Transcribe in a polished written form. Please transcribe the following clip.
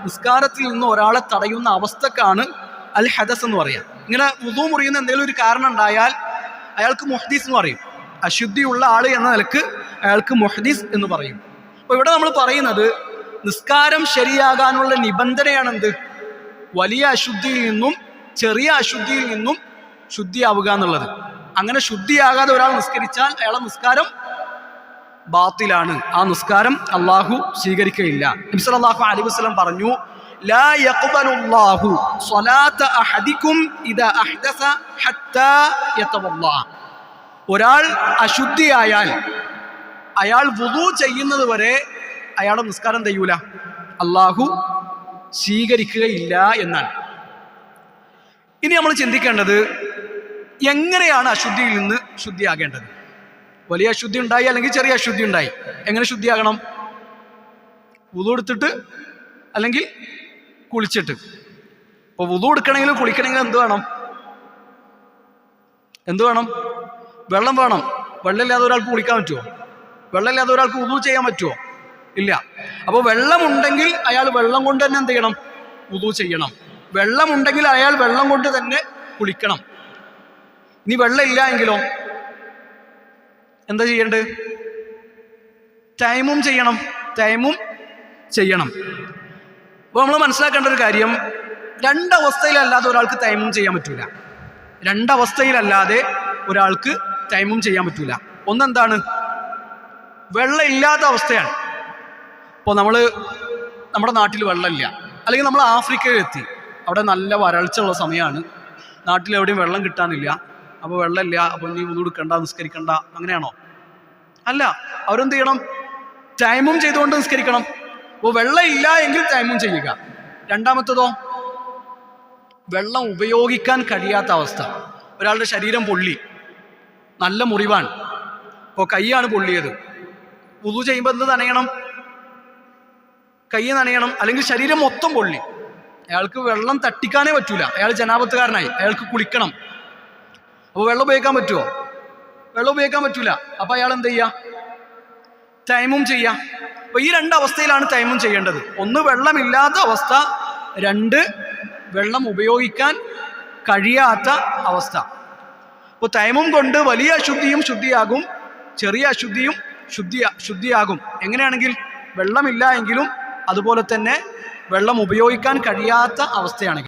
നിസ്കാരത്തിൽ നിന്ന് ഒരാളെ തടയുന്ന അവസ്ഥക്കാണ് അൽ ഹദസ് എന്ന് പറയാം. ഇങ്ങനെ വുദു മുറിയുന്ന എന്തെങ്കിലും ഒരു കാരണം ഉണ്ടായാൽ അയാൾക്ക് മുഹ്ദിസ് എന്ന് പറയും. അശുദ്ധിയുള്ള ആള് എന്ന നിലക്ക് അയാൾക്ക് മുഹ്ദിസ് എന്ന് പറയും. അപ്പോൾ ഇവിടെ നമ്മൾ പറയുന്നത് നിസ്കാരം ശരിയാകാനുള്ള നിബന്ധനയാണ് എന്ത്? വലിയ അശുദ്ധിയിൽ നിന്നും ചെറിയ അശുദ്ധിയിൽ നിന്നും ശുദ്ധിയാവുക എന്നുള്ളത്. അങ്ങനെ ശുദ്ധിയാകാതെ ഒരാൾ നിസ്കരിച്ചാൽ അയാളെ നിസ്കാരം ബാത്തിലാണ്. ആ നിസ്കാരം അള്ളാഹു സ്വീകരിക്കുകയില്ല. നബി സല്ലല്ലാഹു അലൈഹി വസല്ലം പറഞ്ഞു, ലാ യഖ്ബലുല്ലാഹു സ്വലാത അഹദികും ഇദാ അഹ്ദസ ഹത്താ യതവല്ലാ. ഒരാൾ അശുദ്ധിയായാൽ അയാൾ വുദു ചെയ്യുന്നത് വരെ അയാളുടെ നിസ്കാരം ചെയ്യൂല, അള്ളാഹു സ്വീകരിക്കുകയില്ല എന്നാണ്. ഇനി നമ്മൾ ചിന്തിക്കേണ്ടത്, എങ്ങനെയാണ് അശുദ്ധിയിൽ നിന്ന് ശുദ്ധിയാകേണ്ടത്? വലിയ അശുദ്ധി ഉണ്ടായി അല്ലെങ്കിൽ ചെറിയ അശുദ്ധി ഉണ്ടായി, എങ്ങനെ ശുദ്ധിയാകണം? വുദു എടുത്തിട്ട് അല്ലെങ്കിൽ കുളിച്ചിട്ട്. ഇപ്പോൾ വുദു എടുക്കണമെങ്കിലും കുളിക്കണമെങ്കിലും എന്ത് വേണം? വെള്ളം വേണം. വെള്ളമില്ലാതെ ഒരാൾക്ക് കുളിക്കാൻ പറ്റുമോ? വെള്ളമില്ലാതെ ഒരാൾക്ക് വുദു ചെയ്യാൻ പറ്റുമോ? ഇല്ല. അപ്പോൾ വെള്ളമുണ്ടെങ്കിൽ അയാൾ വെള്ളം കൊണ്ട് തന്നെ എന്ത് ചെയ്യണം? വുദു ചെയ്യണം. വെള്ളമുണ്ടെങ്കിൽ അയാൾ വെള്ളം കൊണ്ട് തന്നെ കുളിക്കണം. ഇനി വെള്ളമില്ല എങ്കിലോ എന്താ ചെയ്യേണ്ടത്? തയമ്മും ചെയ്യണം. അപ്പോൾ നമ്മൾ മനസ്സിലാക്കേണ്ട ഒരു കാര്യം, രണ്ടവസ്ഥയിലല്ലാതെ ഒരാൾക്ക് തയമ്മും ചെയ്യാൻ പറ്റൂല. രണ്ടവസ്ഥയിലല്ലാതെ ഒരാൾക്ക് തയമ്മും ചെയ്യാൻ പറ്റൂല. ഒന്നെന്താണ്? വെള്ളം ഇല്ലാത്ത അവസ്ഥയാണ്. ഇപ്പോൾ നമ്മുടെ നാട്ടിൽ വെള്ളമില്ല, അല്ലെങ്കിൽ നമ്മൾ ആഫ്രിക്കയിലെത്തി, അവിടെ നല്ല വരൾച്ചുള്ള സമയമാണ്, നാട്ടിലെവിടെയും വെള്ളം കിട്ടാനില്ല. അപ്പോൾ വെള്ളമില്ല, അപ്പോൾ നീ വുദു എടുക്കണ്ട, നിസ്കരിക്കണ്ട, അങ്ങനെയാണോ? അല്ല. അവരെന്ത് ചെയ്യണം? തയമ്മും ചെയ്തുകൊണ്ട് നിസ്കരിക്കണം. അപ്പോൾ വെള്ളം ഇല്ല എങ്കിൽ തയമ്മും ചെയ്യുക. രണ്ടാമത്തതോ, വെള്ളം ഉപയോഗിക്കാൻ കഴിയാത്ത അവസ്ഥ. ഒരാളുടെ ശരീരം പൊള്ളി, നല്ല മുറിവാണ്, ഇപ്പോൾ കൈയാണ് പൊള്ളിയത്. വുദു ചെയ്യുമ്പോൾ എന്ത് നനയണം? കൈ നനയണം. അല്ലെങ്കിൽ ശരീരം മൊത്തം പൊള്ളി, അയാൾക്ക് വെള്ളം തട്ടിക്കാനേ പറ്റൂല, അയാൾ ജനാപത്തുകാരനായി, അയാൾക്ക് കുളിക്കണം. അപ്പോൾ വെള്ളം ഉപയോഗിക്കാൻ പറ്റുമോ? വെള്ളം ഉപയോഗിക്കാൻ പറ്റൂല. അപ്പോൾ അയാൾ എന്ത് ചെയ്യുക? തയമ്മും ചെയ്യുക. അപ്പോൾ ഈ രണ്ടവസ്ഥയിലാണ് തയമ്മും ചെയ്യേണ്ടത്. ഒന്ന്, വെള്ളമില്ലാത്ത അവസ്ഥ. രണ്ട്, വെള്ളം ഉപയോഗിക്കാൻ കഴിയാത്ത അവസ്ഥ. അപ്പോൾ തയമ്മും കൊണ്ട് വലിയ അശുദ്ധിയും ശുദ്ധിയാകും, ചെറിയ അശുദ്ധിയും ശുദ്ധിയാകും. എങ്ങനെയാണെങ്കിൽ വെള്ളമില്ല എങ്കിലും അതുപോലെ തന്നെ വെള്ളം ഉപയോഗിക്കാൻ കഴിയാത്ത അവസ്ഥയാണെങ്കിൽ.